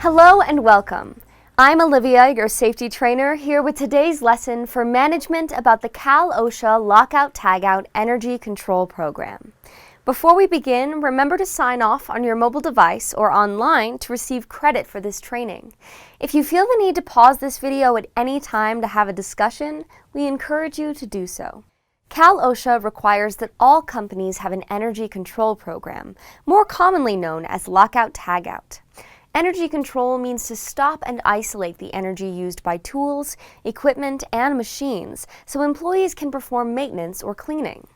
Hello and welcome. I'm Olivia, your safety trainer, here with today's lesson for management about the Osha Lockout Tagout Energy Control Program. Before we begin, remember to sign off on your mobile device or online to receive credit for this training. If you feel the need to pause this video at any time to have a discussion, we encourage you to do so. Osha requires that all companies have an energy control program, more commonly known as Lockout Tagout. Energy control means to stop and isolate the energy used by tools, equipment, and machines so employees can perform maintenance or cleaning.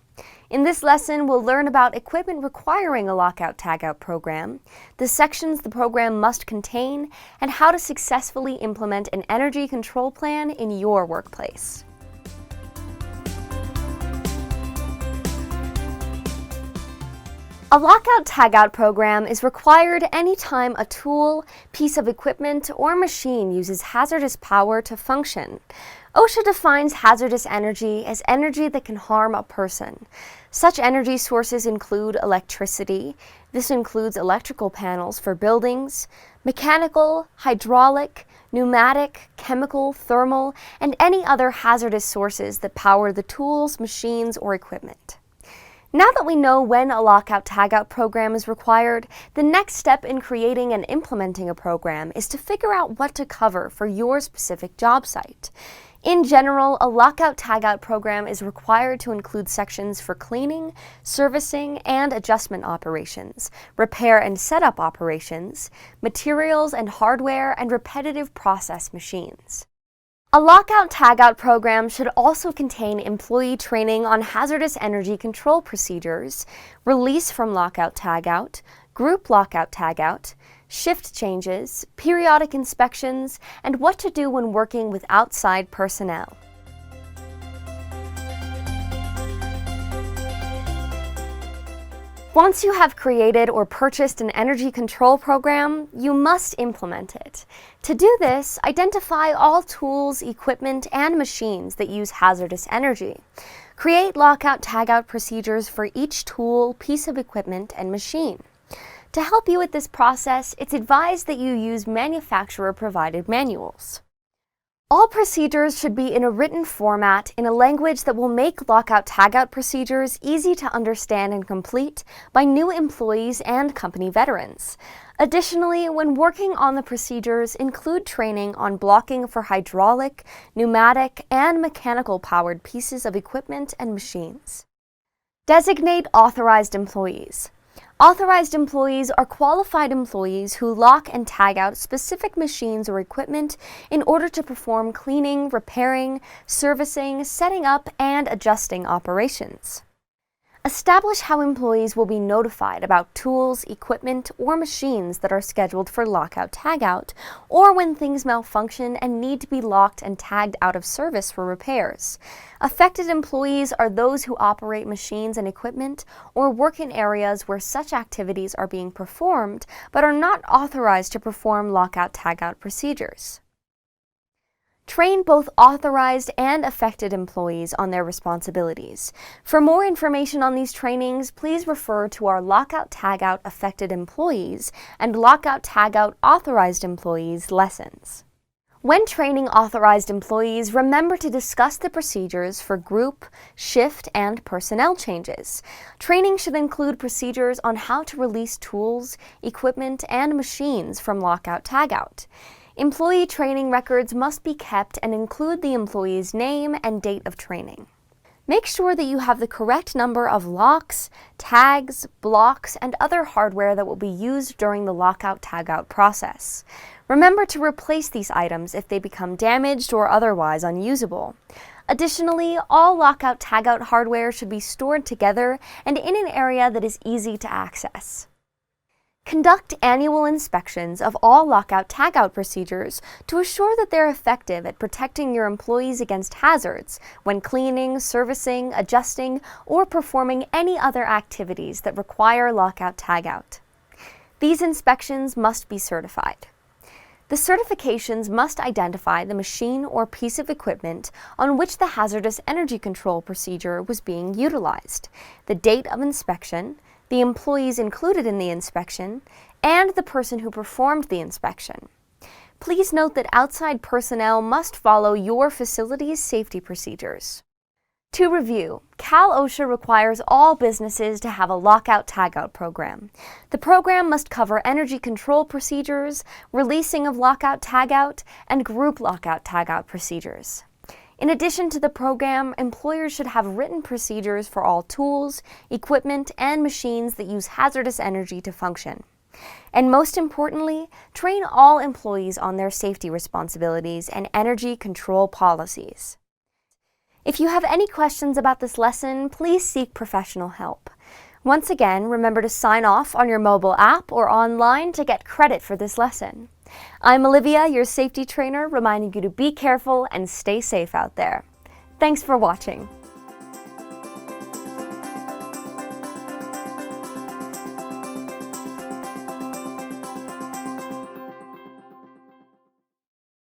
In this lesson, we'll learn about equipment requiring a Lockout Tagout program, the sections the program must contain, and how to successfully implement an energy control plan in your workplace. A Lockout Tagout program is required anytime a tool, piece of equipment, or machine uses hazardous power to function. Osha defines hazardous energy as energy that can harm a person. Such energy sources include electricity. This includes electrical panels for buildings, mechanical, hydraulic, pneumatic, chemical, thermal, and any other hazardous sources that power the tools, machines, or equipment. Now that we know when a Lockout Tagout program is required, the next step in creating and implementing a program is to figure out what to cover for your specific job site. In general, a Lockout Tagout program is required to include sections for cleaning, servicing, and adjustment operations, repair and setup operations, materials and hardware, and repetitive process machines. A Lockout Tagout program should also contain employee training on hazardous energy control procedures, release from Lockout Tagout, group Lockout Tagout, shift changes, periodic inspections, and what to do when working with outside personnel. Once you have created or purchased an energy control program, you must implement it. To do this, identify all tools, equipment, and machines that use hazardous energy. Create Lockout Tagout procedures for each tool, piece of equipment, and machine. To help you with this process, it's advised that you use manufacturer-provided manuals. All procedures should be in a written format in a language that will make Lockout Tagout procedures easy to understand and complete by new employees and company veterans. Additionally, when working on the procedures, include training on blocking for hydraulic, pneumatic, and mechanical-powered pieces of equipment and machines. Designate authorized employees. Authorized employees are qualified employees who lock and tag out specific machines or equipment in order to perform cleaning, repairing, servicing, setting up, and adjusting operations. Establish how employees will be notified about tools, equipment, or machines that are scheduled for Lockout Tagout, or when things malfunction and need to be locked and tagged out of service for repairs. Affected employees are those who operate machines and equipment or work in areas where such activities are being performed but are not authorized to perform Lockout Tagout procedures. Train both authorized and affected employees on their responsibilities. For more information on these trainings, please refer to our Lockout Tagout Affected Employees and Lockout Tagout Authorized Employees lessons. When training authorized employees, remember to discuss the procedures for group, shift, and personnel changes. Training should include procedures on how to release tools, equipment, and machines from Lockout Tagout. Employee training records must be kept and include the employee's name and date of training. Make sure that you have the correct number of locks, tags, blocks, and other hardware that will be used during the Lockout Tagout process. Remember to replace these items if they become damaged or otherwise unusable. Additionally, all Lockout Tagout hardware should be stored together and in an area that is easy to access. Conduct annual inspections of all Lockout Tagout procedures to assure that they're effective at protecting your employees against hazards when cleaning, servicing, adjusting, or performing any other activities that require Lockout Tagout. These inspections must be certified. The certifications must identify the machine or piece of equipment on which the hazardous energy control procedure was being utilized, the date of inspection, the employees included in the inspection, and the person who performed the inspection. Please note that outside personnel must follow your facility's safety procedures. To review, Cal OSHA requires all businesses to have a lockout-tagout program. The program must cover energy control procedures, releasing of lockout-tagout, and group lockout-tagout procedures. In addition to the program, employers should have written procedures for all tools, equipment, and machines that use hazardous energy to function. And most importantly, train all employees on their safety responsibilities and energy control policies. If you have any questions about this lesson, please seek professional help. Once again, remember to sign off on your mobile app or online to get credit for this lesson. I'm Olivia, your safety trainer, reminding you to be careful and stay safe out there. Thanks for watching.